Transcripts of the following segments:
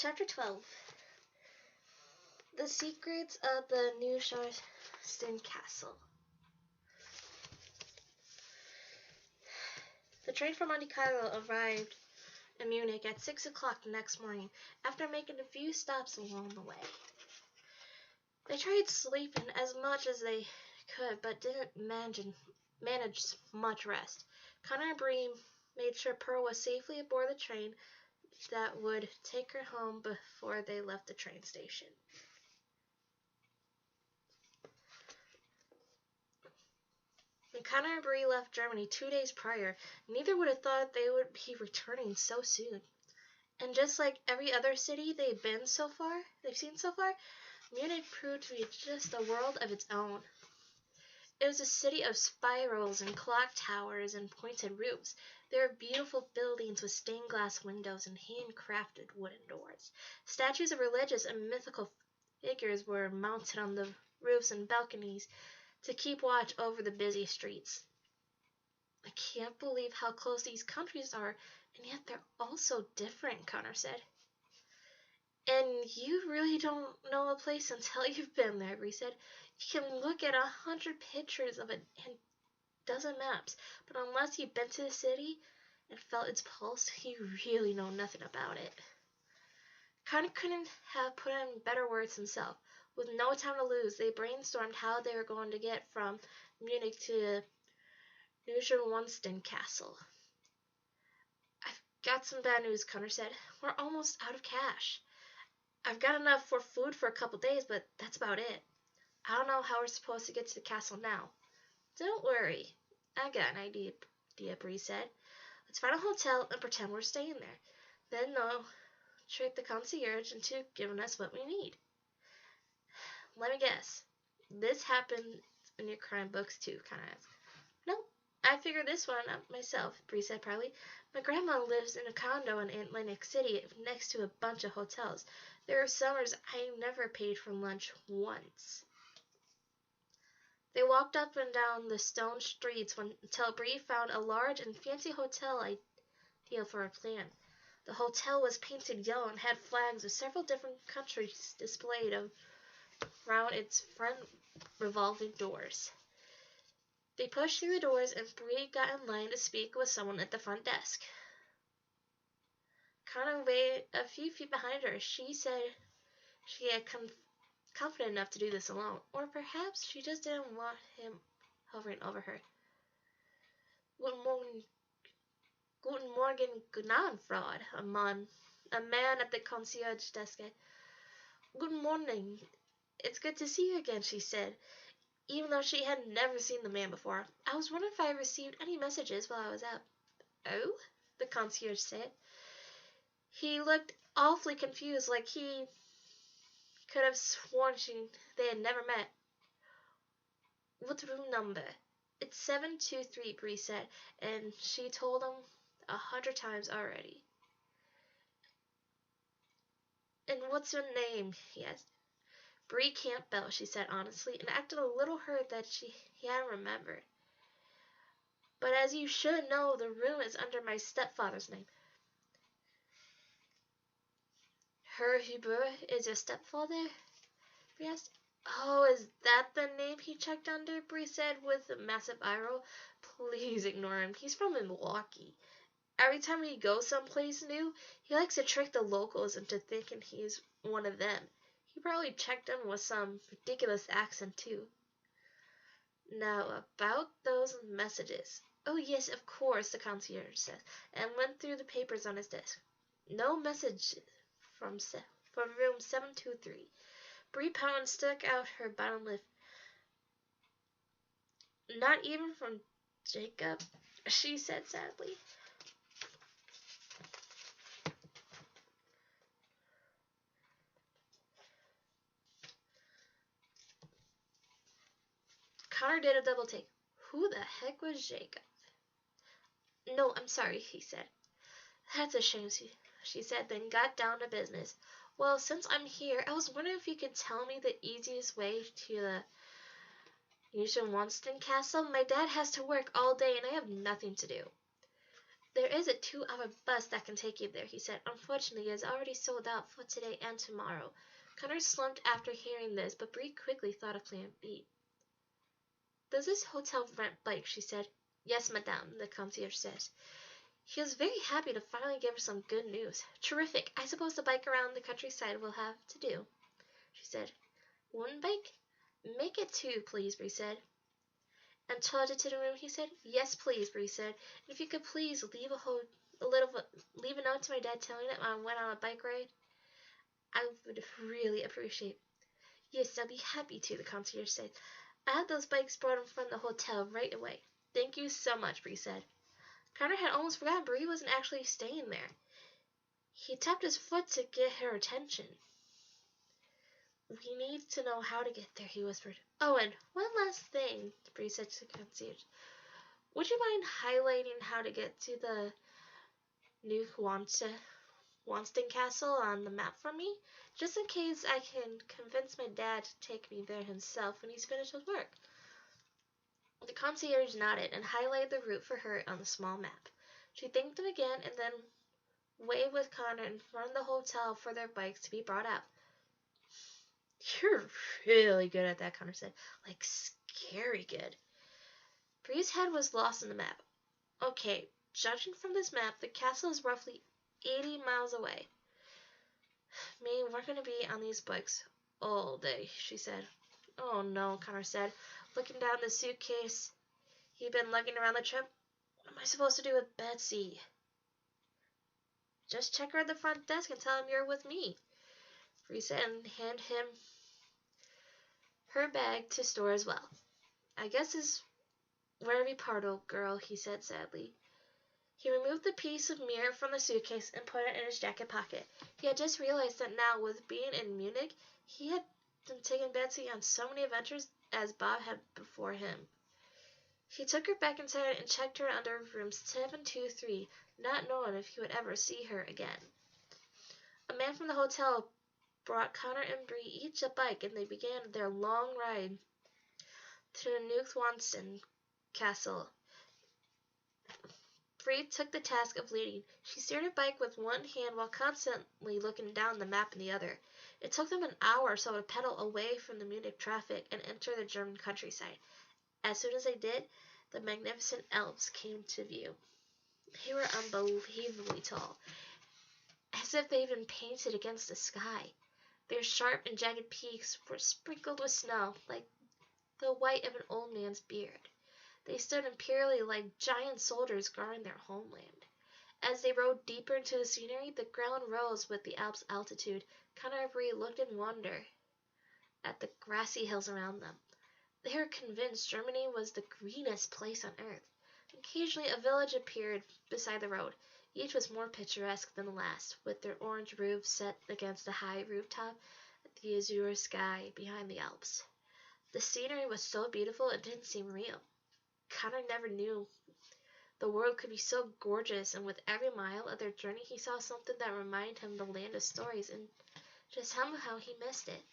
Chapter 12. The Secrets of the Neuschwanstein Castle. The train from Monte Carlo arrived in Munich at 6 o'clock the next morning, after making a few stops along the way. They tried sleeping as much as they could, but didn't manage much rest. Connor and Bree made sure Pearl was safely aboard the train that would take her home before they left the train station. When Connor and Bree left Germany 2 days prior, neither would have thought they would be returning so soon. And just like every other city they've seen so far, Munich proved to be just a world of its own. It was a city of spirals and clock towers and pointed roofs. There were beautiful buildings with stained glass windows and handcrafted wooden doors. Statues of religious and mythical figures were mounted on the roofs and balconies to keep watch over the busy streets. I can't believe how close these countries are, and yet they're all so different, Connor said. And you really don't know a place until you've been there, Bree said. You can look at 100 pictures of it and a dozen maps, but unless you've been to the city and felt its pulse, you really know nothing about it. Connor couldn't have put in better words himself. With no time to lose, they brainstormed how they were going to get from Munich to Neuschwanstein Castle. I've got some bad news, Connor said. We're almost out of cash. I've got enough for food for a couple days, but that's about it. I don't know how we're supposed to get to the castle now. Don't worry. I got an idea, Bree said. Let's find a hotel and pretend we're staying there. Then they'll trick the concierge into giving us what we need. Let me guess. This happened in your crime books too, Connor asked. No, I figured this one out myself, Bree said proudly. My grandma lives in a condo in Atlantic City next to a bunch of hotels. There are summers I never paid for lunch once. They walked up and down the stone streets until Bree found a large and fancy hotel ideal for a plan. The hotel was painted yellow and had flags of several different countries displayed around its front revolving doors. They pushed through the doors and Bree got in line to speak with someone at the front desk. Connor waited a few feet behind her. She said she had confident enough to do this alone, or perhaps she just didn't want him hovering over her. Guten Morgen, guten Abend, Fraud, a man at the concierge desk said. Good morning. It's good to see you again, she said, even though she had never seen the man before. I was wondering if I received any messages while I was out. Oh? The concierge said. He looked awfully confused, like he could have sworn they had never met. What room number? It's 723, Bree said, and she told him 100 times already. And what's your name? He asked. Bree Campbell, she said honestly, and acted a little hurt that he hadn't remembered. But as you should know, the room is under my stepfather's name. Herr Huber is your stepfather? Bree asked. Oh, is that the name he checked under? Bree said with a massive eye roll. Please ignore him. He's from Milwaukee. Every time he goes someplace new, he likes to trick the locals into thinking he's one of them. He probably checked in with some ridiculous accent, too. Now, about those messages. Oh, yes, of course, the concierge said, and went through the papers on his desk. No message from room 723. Bree pouted and stuck out her bottom lip. Not even from Jacob, she said sadly. Connor did a double take. Who the heck was Jacob? No, I'm sorry, he said. That's a shame, she said, then got down to business. Well, since I'm here, I was wondering if you could tell me the easiest way to the Neuschwanstein Castle. My dad has to work all day and I have nothing to do. There is a 2-hour bus that can take you there, he said. Unfortunately, it is already sold out for today and tomorrow. Connor slumped after hearing this, but Bree quickly thought of plan B. Does this hotel rent bikes? She said. Yes, madame, the concierge said. He was very happy to finally give her some good news. Terrific. I suppose the bike around the countryside will have to do, she said. One bike? Make it 2, please, Bree said. And told to the room, he said. Yes, please, Bree said. And if you could please leave leave a note to my dad telling him I went on a bike ride, I would really appreciate. Yes, I'll be happy to, the concierge said. I had those bikes brought in from the hotel right away. Thank you so much, Bree said. Connor had almost forgotten Bree wasn't actually staying there. He tapped his foot to get her attention. We need to know how to get there, he whispered. Oh, and one last thing, Bree said to the concierge. Would you mind highlighting how to get to the Neuschwanstein castle on the map for me? Just in case I can convince my dad to take me there himself when he's finished his work. The concierge nodded and highlighted the route for her on the small map. She thanked him again and then waved with Connor in front of the hotel for their bikes to be brought out. You're really good at that, Connor said. Like, scary good. Bree's head was lost in the map. Okay, judging from this map, the castle is roughly 80 miles away. Meaning we're going to be on these bikes all day, she said. Oh no, Connor said, looking down the suitcase he'd been lugging around the trip. What am I supposed to do with Betsy? Just check her at the front desk and tell him you're with me, Bree said, and hand him her bag to store as well. I guess it's where we part, old girl, he said sadly. He removed the piece of mirror from the suitcase and put it in his jacket pocket. He had just realized that now, with being in Munich, he had been taking Betsy on so many adventures as Bob had before him. He took her back inside and checked her under room 723, not knowing if he would ever see her again. A man from the hotel brought Connor and Bree each a bike, and they began their long ride to Neuschwanstein castle. Bree took the task of leading. She steered her bike with one hand while constantly looking down the map in the other. It took them an hour or so to pedal away from the Munich traffic and enter the German countryside. As soon as they did, the magnificent Alps came to view. They were unbelievably tall, as if they'd been painted against the sky. Their sharp and jagged peaks were sprinkled with snow, like the white of an old man's beard. They stood imperially like giant soldiers guarding their homeland. As they rode deeper into the scenery, the ground rose with the Alps' altitude. Connor and Bree looked in wonder at the grassy hills around them. They were convinced Germany was the greenest place on earth. Occasionally a village appeared beside the road. Each was more picturesque than the last, with their orange roofs set against the high rooftop of the azure sky behind the Alps. The scenery was so beautiful it didn't seem real. Connor never knew the world could be so gorgeous, and with every mile of their journey he saw something that reminded him of the land of stories, and just somehow he missed it.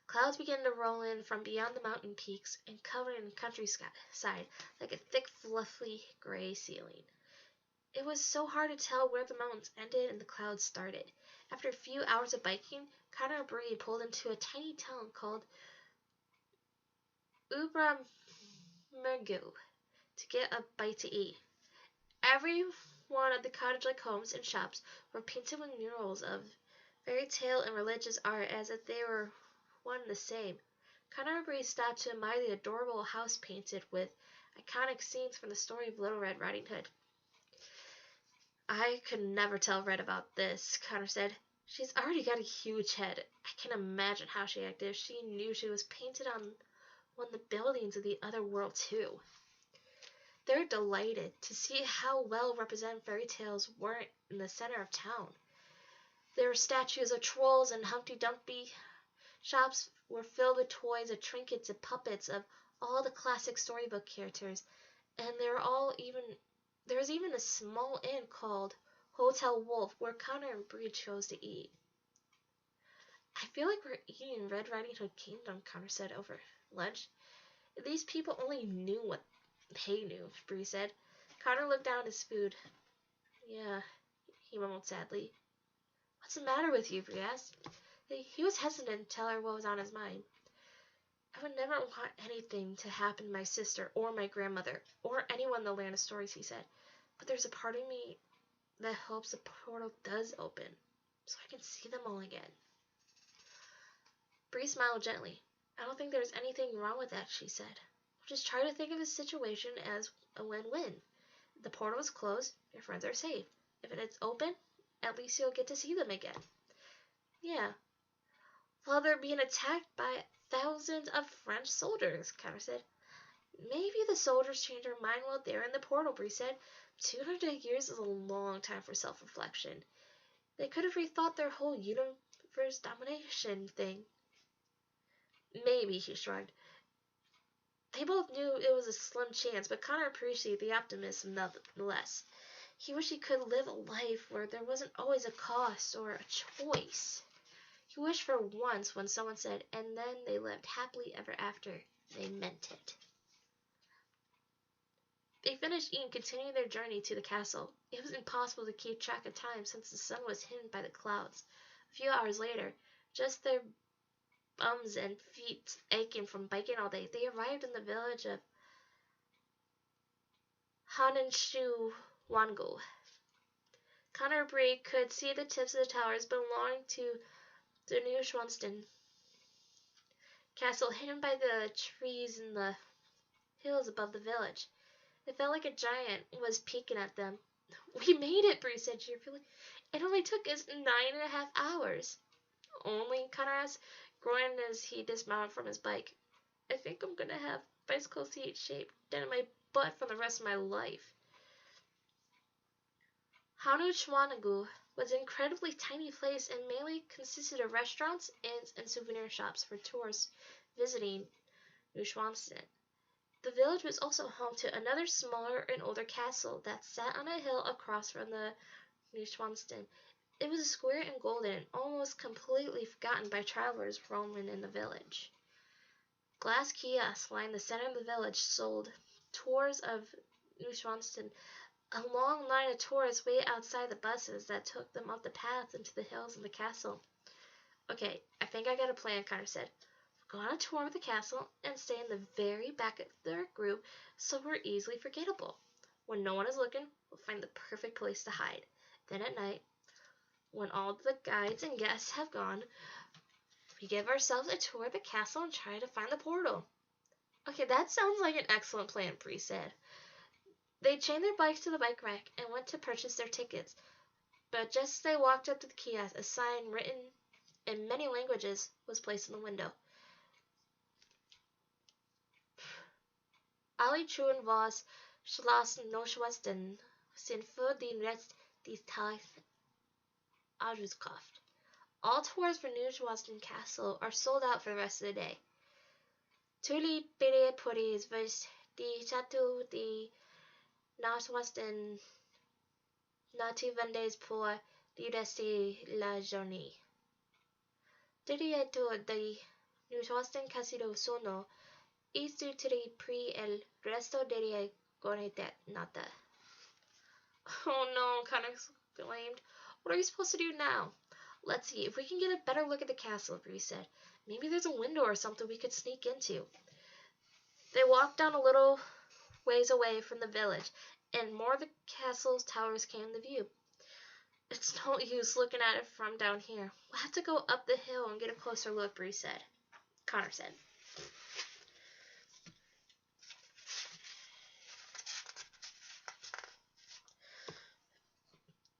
Clouds began to roll in from beyond the mountain peaks and covered in the countryside like a thick, fluffy gray ceiling. It was so hard to tell where the mountains ended and the clouds started. After a few hours of biking, Connor and Bree pulled into a tiny town called Mergu to get a bite to eat. Every one of the cottage-like homes and shops were painted with murals of fairy tale and religious art as if they were one and the same. Connor and Bree stopped to admire the adorable house painted with iconic scenes from the story of Little Red Riding Hood. I could never tell Red about this, Connor said. She's already got a huge head. I can imagine how she acted if she knew she was painted on one of the buildings of the other world too. They were delighted to see how well represented fairy tales were in the center of town. There were statues of trolls, and Humpty Dumpty shops were filled with toys and trinkets and puppets of all the classic storybook characters, and there was even a small inn called Hotel Wolf where Connor and Bree chose to eat. I feel like we're eating Red Riding Hood Kingdom, Connor said over lunch. If these people only knew what they knew, Bree said. Connor looked down at his food. Yeah, he mumbled sadly. What's the matter with you? Bree asked. He was hesitant to tell her what was on his mind. I would never want anything to happen to my sister or my grandmother or anyone in the land of stories, he said. But there's a part of me that hopes the portal does open so I can see them all again. Bree smiled gently. I don't think there's anything wrong with that, she said. Just try to think of the situation as a win-win. If the portal is closed, your friends are safe. If it's open, at least you'll get to see them again. Yeah. While they're being attacked by thousands of French soldiers, Connor said. Maybe the soldiers changed their mind while they're in the portal, Bree said. 200 years is a long time for self-reflection. They could have rethought their whole universe domination thing. Maybe, he shrugged. They both knew it was a slim chance, but Connor appreciated the optimism nonetheless. He wished he could live a life where there wasn't always a cost or a choice. He wished for once when someone said, and then they lived happily ever after, they meant it. They finished eating and continued their journey to the castle. It was impossible to keep track of time since the sun was hidden by the clouds. A few hours later, just their bums and feet aching from biking all day, they arrived in the village of Neuschwanstein. Connor and Bree could see the tips of the towers belonging to the Neuschwanstein castle hidden by the trees in the hills above the village. It felt like a giant was peeking at them. We made it, Bree said cheerfully. It only took us 9.5 hours. Only? Connor asked, groaning as he dismounted from his bike. I think I'm going to have bicycle seat shaped down in my butt for the rest of my life. Neuschwanstein was an incredibly tiny place and mainly consisted of restaurants, inns, and souvenir shops for tourists visiting Neuschwanstein. The village was also home to another smaller and older castle that sat on a hill across from the Neuschwanstein. It was square and golden, almost completely forgotten by travelers roaming in the village. Glass kiosks lined the center of the village sold tours of Neuschwanstein. A long line of tourists waited outside the buses that took them up the path into the hills and the castle. Okay, I think I got a plan, Connor said. Go on a tour of the castle and stay in the very back of their group so we're easily forgettable. When no one is looking, we'll find the perfect place to hide. Then at night, when all the guides and guests have gone, we give ourselves a tour of the castle and try to find the portal. Okay, that sounds like an excellent plan, Bree said. They chained their bikes to the bike rack and went to purchase their tickets. But just as they walked up to the kiosk, a sign written in many languages was placed in the window. Alle Truhen was Schloss Neuschwanstein sind für den Rest des Tages ausverkauft. All tours for Neuschwanstein Castle are sold out for the rest of the day. Tous les billets pour les visits du château de Neuschwanstein n'étaient vendus pour le reste de la journée. Diretto di Neuschwanstein Casino sono istruttore per il resto delle giornata. Oh no, Connor exclaimed. What are we supposed to do now? Let's see, if we can get a better look at the castle, Bree said. Maybe there's a window or something we could sneak into. They walked down a little ways away from the village, and more of the castle's towers came into view. It's no use looking at it from down here. We'll have to go up the hill and get a closer look, Bree said. Connor said.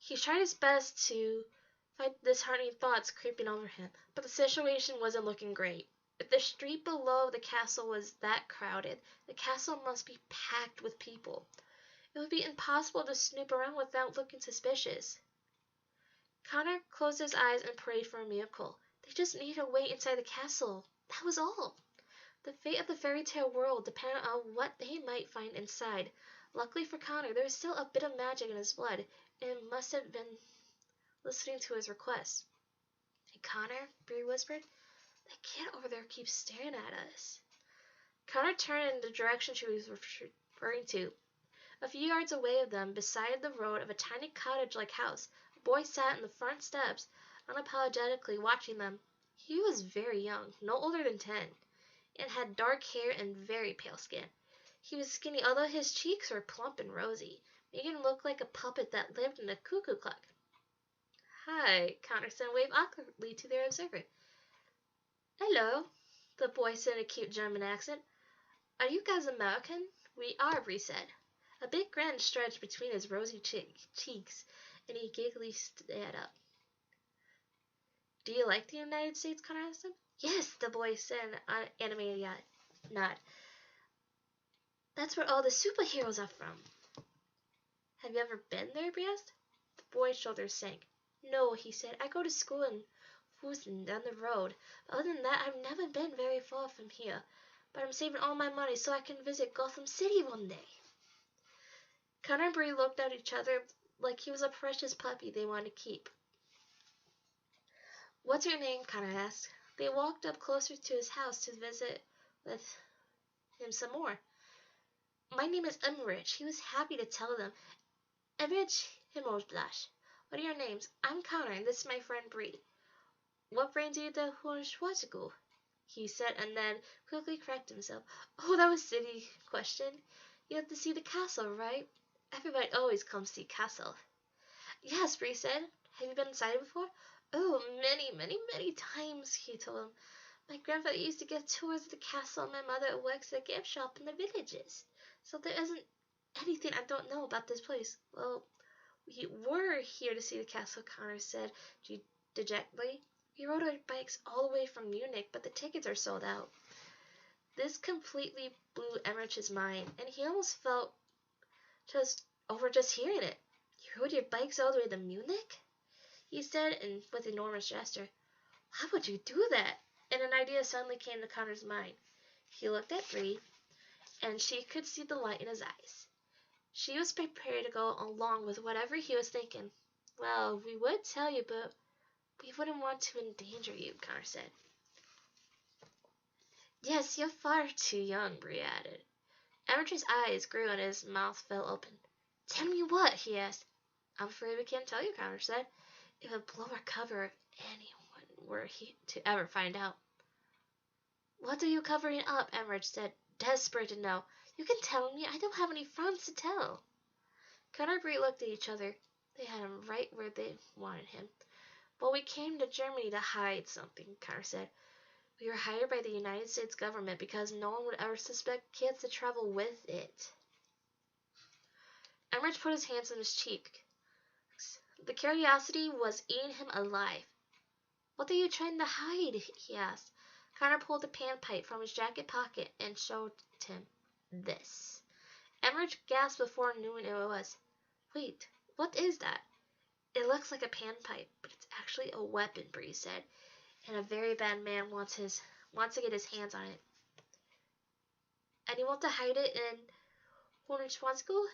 He tried his best to fight the disheartening thoughts creeping over him, but the situation wasn't looking great. If the street below the castle was that crowded, the castle must be packed with people. It would be impossible to snoop around without looking suspicious. Connor closed his eyes and prayed for a miracle. They just needed to wait inside the castle. That was all. The fate of the fairy tale world depended on what they might find inside. Luckily for Connor, there was still a bit of magic in his blood, and must have been listening to his request. Hey, Connor, Bree whispered. That kid over there keeps staring at us. Connor turned in the direction she was referring to. A few yards away of them, beside the road of a tiny cottage-like house, a boy sat on the front steps, unapologetically watching them. He was very young, no older than 10, and had dark hair and very pale skin. He was skinny, although his cheeks were plump and rosy, making him look like a puppet that lived in a cuckoo clock. "Hi," Connerson waved awkwardly to their observer. "Hello," the boy said in a cute German accent. "Are you guys American?" "We are," Bree said. A big grin stretched between his rosy cheeks, and he giggly stood up. "Do you like the United States?" Connor asked him. "Yes," the boy said in an animated nod. "That's where all the superheroes are from." "Have you ever been there?" Bree asked. The boy's shoulders sank. "No," he said. "I go to school in Houston down the road. But other than that, I've never been very far from here. But I'm saving all my money so I can visit Gotham City one day." Connor and Bree looked at each other like he was a precious puppy they wanted to keep. "What's your name?" Connor asked. They walked up closer to his house to visit with him some more. "My name is Emmerich." He was happy to tell them. "Emmerich Himmelblash. What are your names?" "I'm Connor, and this is my friend Bree." "What brings you to Neuschwanstein?" he said, and then quickly corrected himself. "Oh, that was a silly question. You have to see the castle, right? Everybody always comes to see castle." "Yes," Bree said. "Have you been inside before?" "Oh, many, many, many times," he told him. "My grandfather used to give tours of the castle, and my mother works at a gift shop in the villages. So there isn't anything I don't know about this place." "Well, we were here to see the castle," Connor said dejectedly. "We rode our bikes all the way from Munich, but the tickets are sold out." This completely blew Emmerich's mind, and he almost felt just hearing it. "You rode your bikes all the way to Munich?" he said, and with an enormous gesture. "How would you do that?" And an idea suddenly came to Connor's mind. He looked at Bree, and she could see the light in his eyes. She was prepared to go along with whatever he was thinking. "Well, we would tell you, but we wouldn't want to endanger you," Connor said. "Yes, you're far too young," Bree added. Emmerich's eyes grew and his mouth fell open. "Tell me what?" he asked. "I'm afraid we can't tell you," Connor said. "It would blow our cover if anyone were to ever find out." "What are you covering up?" Emmerich said, desperate to know. "You can tell me. I don't have any friends to tell." Connor and Bree looked at each other. They had him right where they wanted him. "Well, we came to Germany to hide something," Connor said. "We were hired by the United States government because no one would ever suspect kids to travel with it." Emmerich put his hands on his cheeks. The curiosity was eating him alive. "What are you trying to hide?" he asked. Connor pulled a panpipe from his jacket pocket and showed him this. Emmerich gasped before knowing what it was. "Wait, what is that?" "It looks like a panpipe, but it's actually a weapon," Bree said, "and a very bad man wants to get his hands on it." "And you want to hide it in Hohenschwanstein?"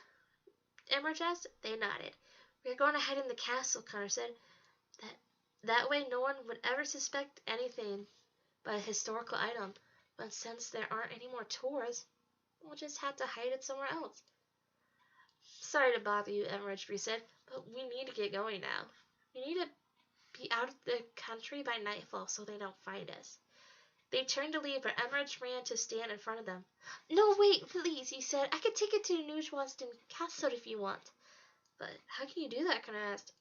Emmerich asked. They nodded. "We're going to hide in the castle," Connor said. That way no one would ever suspect anything but a historical item. But since there aren't any more tours, we'll just have to hide it somewhere else." "Sorry to bother you," Emmerich said, "but we need to get going now. We need to be out of the country by nightfall so they don't find us." They turned to leave, but Emmerich ran to stand in front of them. "No, wait, please," he said. "I could take it to Neuschwanstein Castle if you want." "But how can you do that?" Connor asked.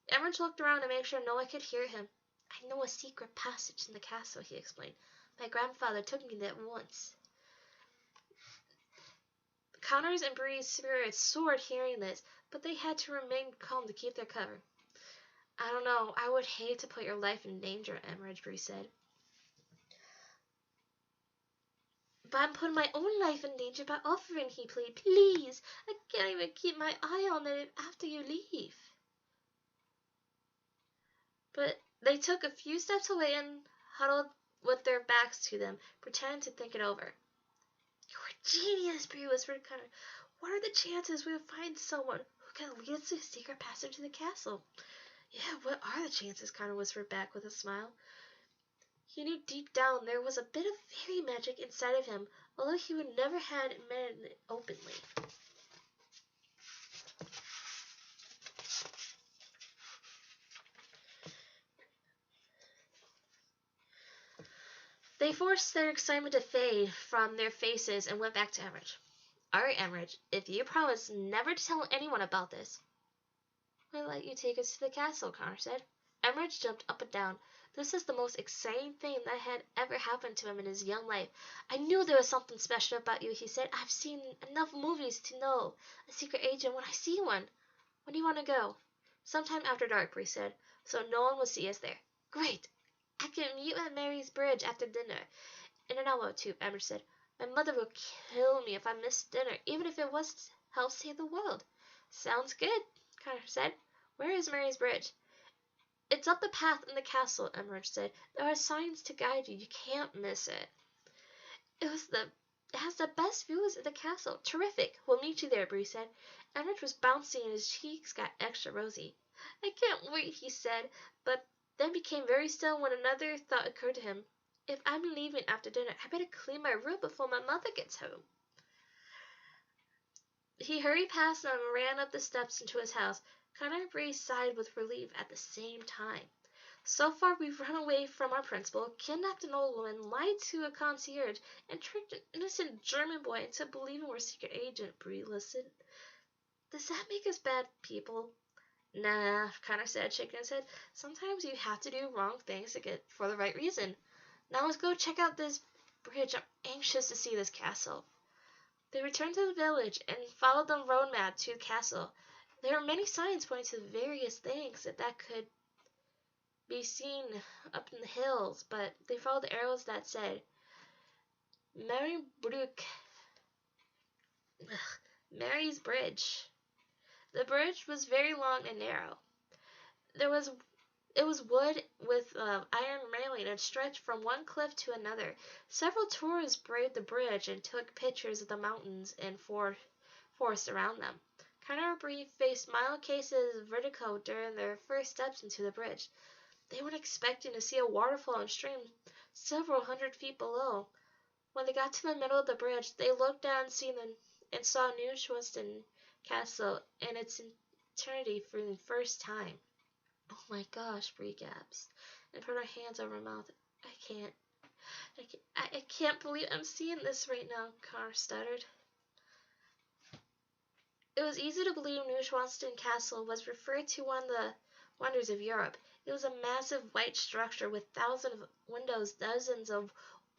Emmerich looked around to make sure no one could hear him. "I know a secret passage in the castle," he explained. "My grandfather took me there once." Connor's and Bree's spirits soared hearing this, but they had to remain calm to keep their cover. "I don't know. I would hate to put your life in danger," Emmerich Bree said. "But I'm putting my own life in danger by offering," he pleaded. "Please, I can't even keep my eye on it after you leave." But they took a few steps away and huddled with their backs to them, pretending to think it over. "You're a genius," Bree whispered to Connor. "What are the chances we'll find someone who can lead us to a secret passage to the castle?" "Yeah, what are the chances?" Connor whispered back with a smile. He knew deep down there was a bit of fairy magic inside of him, although he would never had admitted it openly. They forced their excitement to fade from their faces and went back to Emmerich. All right, Emmerich, if you promise never to tell anyone about this, I'll let you take us to the castle, Connor said. Emmerich jumped up and down. This is the most exciting thing that had ever happened to him in his young life. I knew there was something special about you, he said. I've seen enough movies to know a secret agent when I see one. When do you want to go? Sometime after dark, Bree said, so no one will see us there. Great. I can meet you at Mary's Bridge after dinner. In an hour or two, Emmerich said. My mother will kill me if I miss dinner, even if it was to help save the world. Sounds good, Connor said. Where is Mary's Bridge? It's up the path in the castle, Emmerich said. There are signs to guide you. You can't miss it. It has the best views of the castle. Terrific. We'll meet you there, Bree said. Emmerich was bouncing and his cheeks got extra rosy. I can't wait, he said, but then became very still when another thought occurred to him. If I'm leaving after dinner, I better clean my room before my mother gets home. He hurried past them and ran up the steps into his house. Connor and Bree sighed with relief at the same time. So far we've run away from our principal, kidnapped an old woman, lied to a concierge, and tricked an innocent German boy into believing we're a secret agent, Bree listened. Does that make us bad people? Nah, Connor said, shaking his head. Sometimes you have to do wrong things to get for the right reason. Now let's go check out this bridge. I'm anxious to see this castle. They returned to the village and followed the road map to the castle. There were many signs pointing to various things that could be seen up in the hills, but they followed the arrows that said Mary's Bridge. The bridge was very long and narrow. It was wood with iron railing and stretched from one cliff to another. Several tourists braved the bridge and took pictures of the mountains and forests around them. Connor and Bree faced mild cases of vertigo during their first steps into the bridge. They weren't expecting to see a waterfall and stream several hundred feet below. When they got to the middle of the bridge, they looked down and saw Neuschwanstein Castle in its eternity for the first time. Oh my gosh, Bree gasped and put her hands over her mouth. I can't believe I'm seeing this right now, Connor stuttered. It was easy to believe Neuschwanstein Castle was referred to one of the wonders of Europe. It was a massive white structure with thousands of windows, dozens of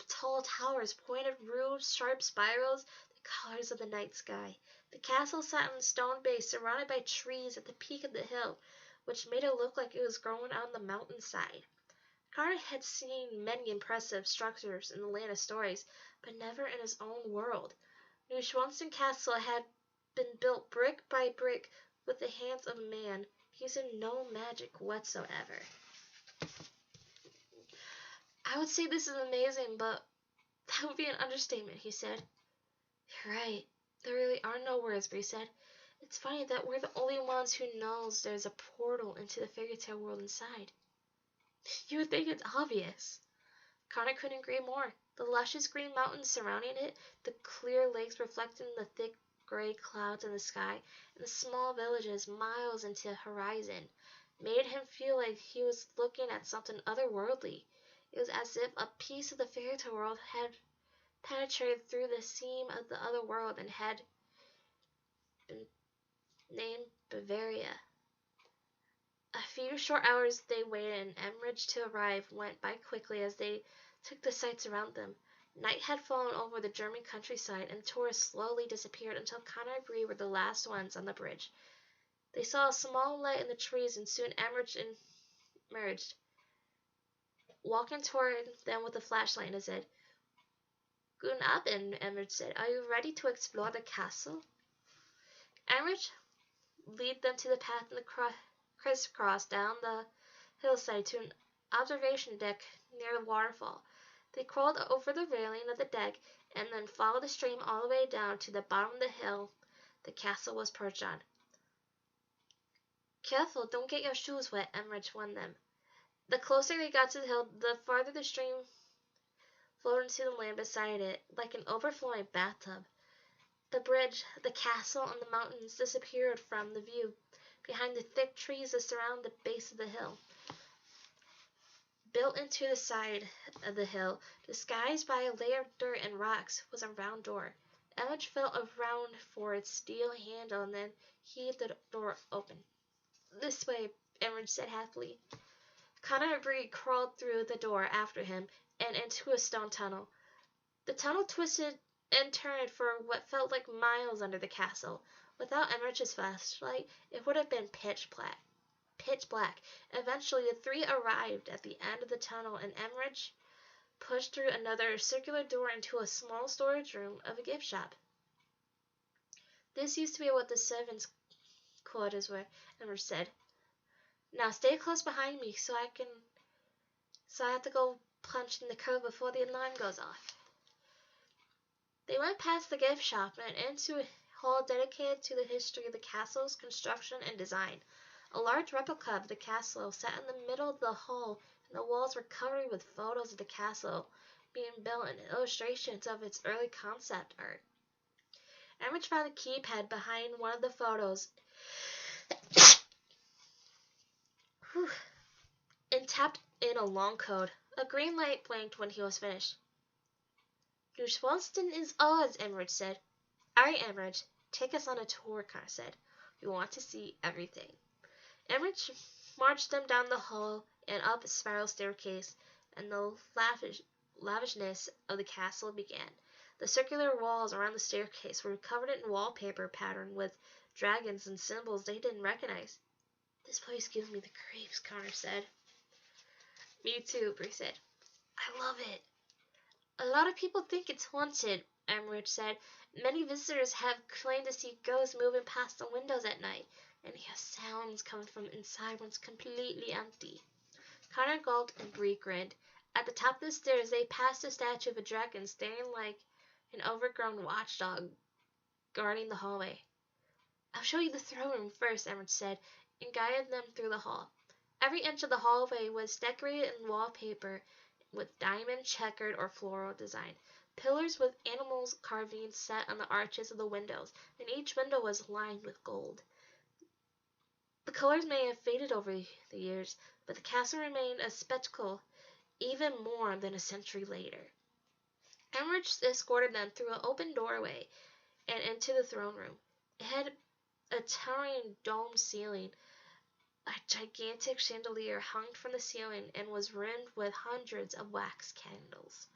tall towers, pointed roofs, sharp spirals, the colors of the night sky. The castle sat on a stone base surrounded by trees at the peak of the hill, which made it look like it was growing on the mountainside. Connor had seen many impressive structures in the land of stories, but never in his own world. Neuschwanstein Castle had been built brick by brick with the hands of a man, using no magic whatsoever. I would say this is amazing, but that would be an understatement, he said. You're right. There really are no words, Bree said. It's funny that we're the only ones who knows there's a portal into the fairy tale world inside. You would think it's obvious. Connor couldn't agree more. The luscious green mountains surrounding it, the clear lakes reflecting the thick gray clouds in the sky, and the small villages miles into the horizon, made him feel like he was looking at something otherworldly. It was as if a piece of the fairy tale world had penetrated through the seam of the other world and had been named Bavaria. A few short hours they waited, and Emmerich to arrive went by quickly as they took the sights around them. Night had fallen over the German countryside, and the tourists slowly disappeared until Connor and Bree were the last ones on the bridge. They saw a small light in the trees, and soon Emmerich emerged, walking toward them with a flashlight in his head. Guten Abend, Emmerich said. Are you ready to explore the castle? Emmerich led them to the path and crisscross down the hillside to an observation deck near the waterfall. They crawled over the railing of the deck and then followed the stream all the way down to the bottom of the hill the castle was perched on. Careful, don't get your shoes wet, Emmerich warned them. The closer they got to the hill, the farther the stream flowed into the land beside it, like an overflowing bathtub. The bridge, the castle, and the mountains disappeared from the view behind the thick trees that surround the base of the hill. Built into the side of the hill, disguised by a layer of dirt and rocks, was a round door. Emmerich felt around for its steel handle and then heaved the door open. "This way," Emmerich said happily. Connor and Bree crawled through the door after him and into a stone tunnel. The tunnel twisted and turned for what felt like miles under the castle. Without Emmerich's flashlight, it would have been pitch black. Eventually, the three arrived at the end of the tunnel, and Emmerich pushed through another circular door into a small storage room of a gift shop. "This used to be what the servants' quarters were," Emmerich said. "Now stay close behind me so I have to go punch in the code before the alarm goes off." They went past the gift shop and into a hall dedicated to the history of the castle's construction and design. A large replica of the castle sat in the middle of the hall, and the walls were covered with photos of the castle being built and illustrations of its early concept art. Emmerich found the keypad behind one of the photos and tapped in a long code. A green light blinked when he was finished. "Neuschwanstein is ours," Emmerich said. "All right, Emmerich, take us on a tour," Connor said. "We want to see everything." Emmerich marched them down the hall and up a spiral staircase, and the lavishness of the castle began. The circular walls around the staircase were covered in wallpaper patterned with dragons and symbols they didn't recognize. "This place gives me the creeps," Connor said. "Me too," Bree said. "I love it." "A lot of people think it's haunted," Emmerich said. "Many visitors have claimed to see ghosts moving past the windows at night, and hear sounds coming from inside when it's completely empty." Connor gulped and Bree grinned. At the top of the stairs, they passed a statue of a dragon staring like an overgrown watchdog guarding the hallway. "I'll show you the throne room first," Emmerich said, and guided them through the hall. Every inch of the hallway was decorated in wallpaper with diamond, checkered, or floral design. Pillars with animals' carvings set on the arches of the windows, and each window was lined with gold. The colors may have faded over the years, but the castle remained a spectacle even more than a century later. Emmerich escorted them through an open doorway and into the throne room. It had a towering domed ceiling. A gigantic chandelier hung from the ceiling and was rimmed with hundreds of wax candles.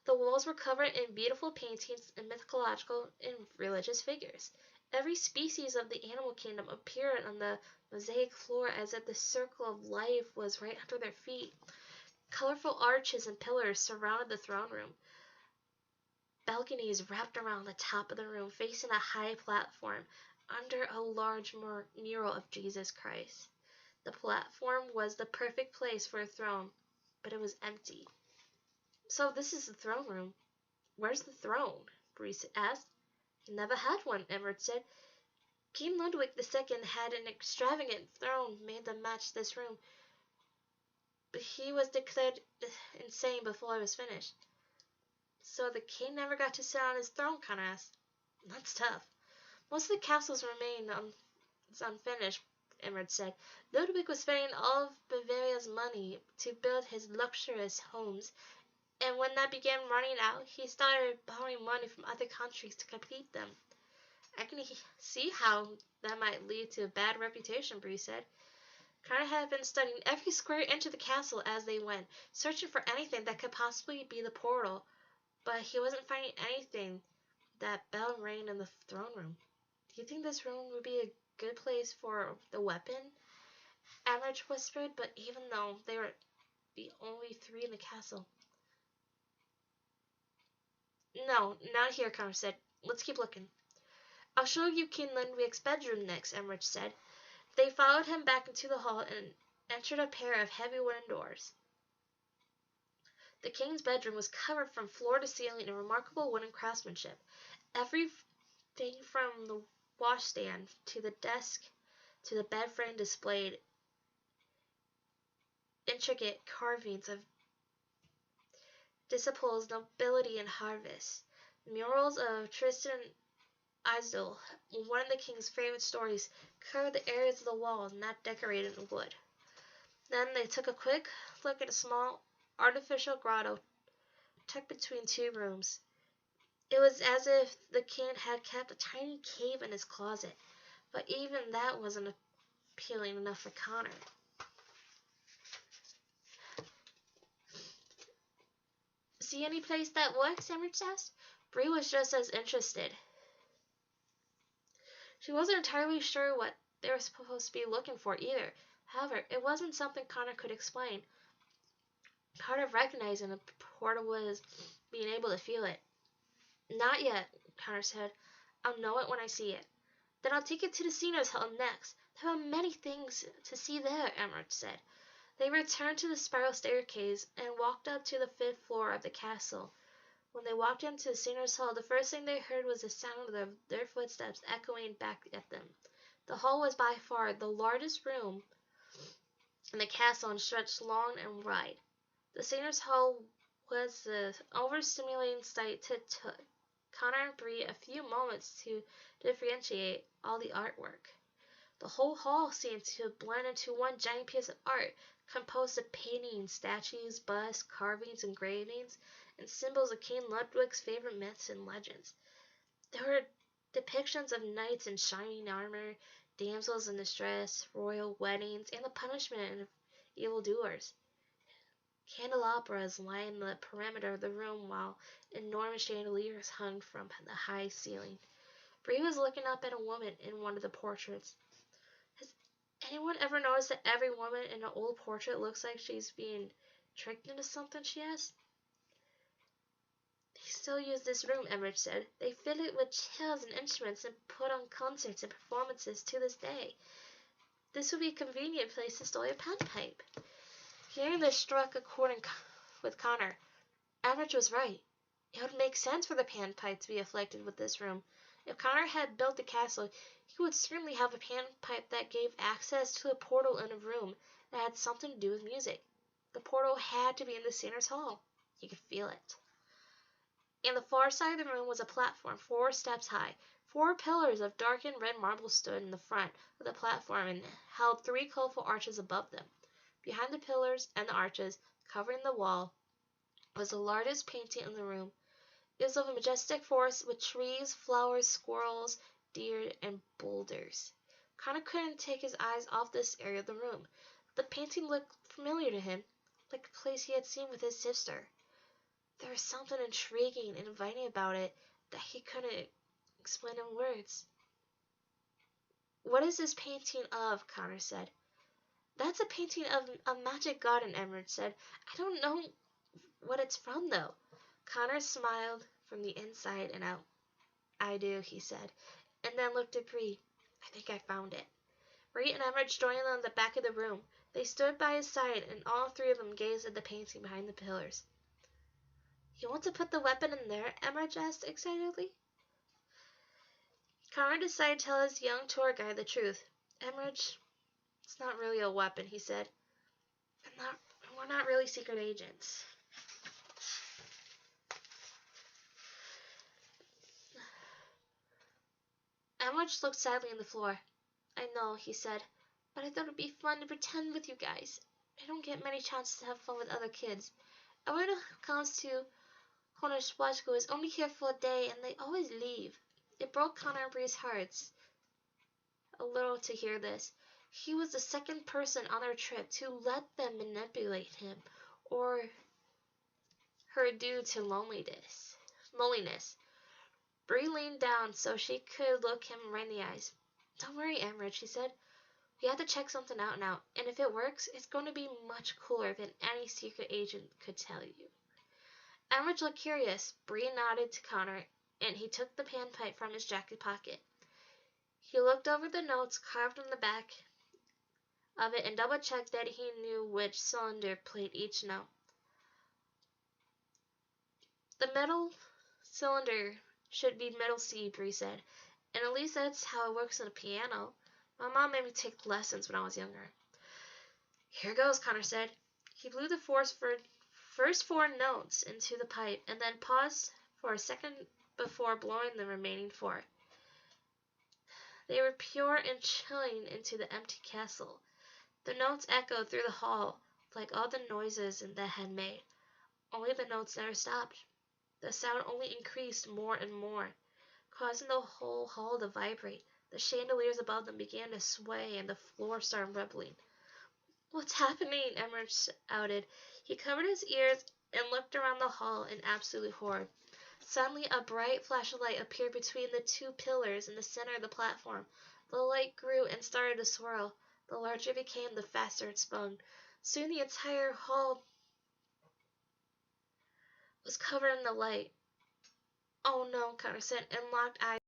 The walls were covered in beautiful paintings and mythological and religious figures. Every species of the animal kingdom appeared on the mosaic floor as if the circle of life was right under their feet. Colorful arches and pillars surrounded the throne room. Balconies wrapped around the top of the room, facing a high platform under a large mural of Jesus Christ. The platform was the perfect place for a throne, but it was empty. "So this is the throne room. Where's the throne?" Bree asked. "He never had one," Emmerich said. "King Ludwig II had an extravagant throne made to match this room, but he was declared insane before it was finished." "So the king never got to sit on his throne?" Connor asked. "That's tough. Most of the castles remain unfinished," Emmerich said. "Ludwig was spending all of Bavaria's money to build his luxurious homes, and when that began running out, he started borrowing money from other countries to complete them." "I can see how that might lead to a bad reputation," Bree said. Connor had been studying every square inch of the castle as they went, searching for anything that could possibly be the portal, but he wasn't finding anything that Bell reigned in the throne room. "Do you think this room would be a good place for the weapon?" Emmerich whispered, but even though they were the only three in the castle. "No, not here," Connor said. "Let's keep looking." "I'll show you King Ludwig's bedroom next," Emmerich said. They followed him back into the hall and entered a pair of heavy wooden doors. The king's bedroom was covered from floor to ceiling in remarkable wooden craftsmanship. Everything from the washstand to the desk to the bed frame displayed intricate carvings of disciples, nobility, and harvest. Murals of Tristan Isolde, one of the king's favorite stories, covered the areas of the walls not decorated in wood. Then they took a quick look at a small artificial grotto tucked between two rooms. It was as if the king had kept a tiny cave in his closet, but even that wasn't appealing enough for Connor. See any place that works? Emmerich asked. Bree was just as interested. She wasn't entirely sure what they were supposed to be looking for either. However, it wasn't something Connor could explain. Part of recognizing the portal was being able to feel it. Not yet, Connor said. I'll know it when I see it. Then I'll take you to the seniors' hall next. There are many things to see there, Emmerich said. They returned to the spiral staircase and walked up to the 5th floor of the castle. When they walked into the seniors' hall, the first thing they heard was the sound of their footsteps echoing back at them. The hall was by far the largest room in the castle and stretched long and wide. The seniors' hall was an overstimulating sight that took Connor and Bree a few moments to differentiate all the artwork. The whole hall seemed to blend into one giant piece of art, composed of paintings, statues, busts, carvings, engravings, and symbols of King Ludwig's favorite myths and legends. There were depictions of knights in shining armor, damsels in distress, royal weddings, and the punishment of evildoers. Candelabras lined the perimeter of the room while enormous chandeliers hung from the high ceiling. Bree was looking up at a woman in one of the portraits. Has anyone ever noticed that every woman in an old portrait looks like she's being tricked into something? She asked. They still use this room, Emmerich said. They fill it with chairs and instruments and put on concerts and performances to this day. This would be a convenient place to store your panpipe. Hearing this struck a chord with Connor. Emmerich was right. It would make sense for the panpipe to be afflicted with this room. If Connor had built the castle, he would certainly have a panpipe that gave access to a portal in a room that had something to do with music. The portal had to be in the Seniors' Hall. He could feel it. In the far side of the room was a platform 4 steps high. 4 pillars of darkened red marble stood in the front of the platform and held 3 colorful arches above them. Behind the pillars and the arches, covering the wall, was the largest painting in the room. It was of a majestic forest with trees, flowers, squirrels, deer, and boulders. Connor couldn't take his eyes off this area of the room. The painting looked familiar to him, like a place he had seen with his sister. There was something intriguing and inviting about it that he couldn't explain in words. What is this painting of? Connor said. That's a painting of a magic garden, Emmerich said. I don't know what it's from, though. Connor smiled from the inside and out. I do, he said, and then looked at Bree. I think I found it. Bree and Emmerich joined them at the back of the room. They stood by his side, and all 3 of them gazed at the painting behind the pillars. You want to put the weapon in there? Emmerich asked excitedly. Connor decided to tell his young tour guide the truth. Emmerich, it's not really a weapon, he said. We're not really secret agents. Emmerich looked sadly on the floor. I know, he said, but I thought it'd be fun to pretend with you guys. I don't get many chances to have fun with other kids. Everyone who comes to Neuschwanstein is only here for a day, and they always leave. It broke Connor and Bree's hearts a little to hear this. He was the second person on their trip to let them manipulate him or her due to loneliness. Bree leaned down so she could look him right in the eyes. Don't worry, Emmerich, she said. We have to check something out now, and if it works, it's going to be much cooler than any secret agent could tell you. Emmerich looked curious. Bree nodded to Connor, and he took the panpipe from his jacket pocket. He looked over the notes carved on the back of it and double-checked that he knew which cylinder played each note. The middle cylinder should be middle C, Bree said, and at least that's how it works on a piano. My mom made me take lessons when I was younger. Here goes, Connor said. He blew the first 4 notes into the pipe and then paused for a second before blowing the remaining 4. They were pure and chilling into the empty castle. The notes echoed through the hall like all the noises that had made. Only the notes never stopped. The sound only increased more and more, causing the whole hall to vibrate. The chandeliers above them began to sway and the floor started rumbling. "What's happening?" Emerald shouted. He covered his ears and looked around the hall in absolute horror. Suddenly a bright flash of light appeared between the 2 pillars in the center of the platform. The light grew and started to swirl. The larger it became, the faster it spun. Soon the entire hall was covered in the light. "Oh no," Connor said, and locked eyes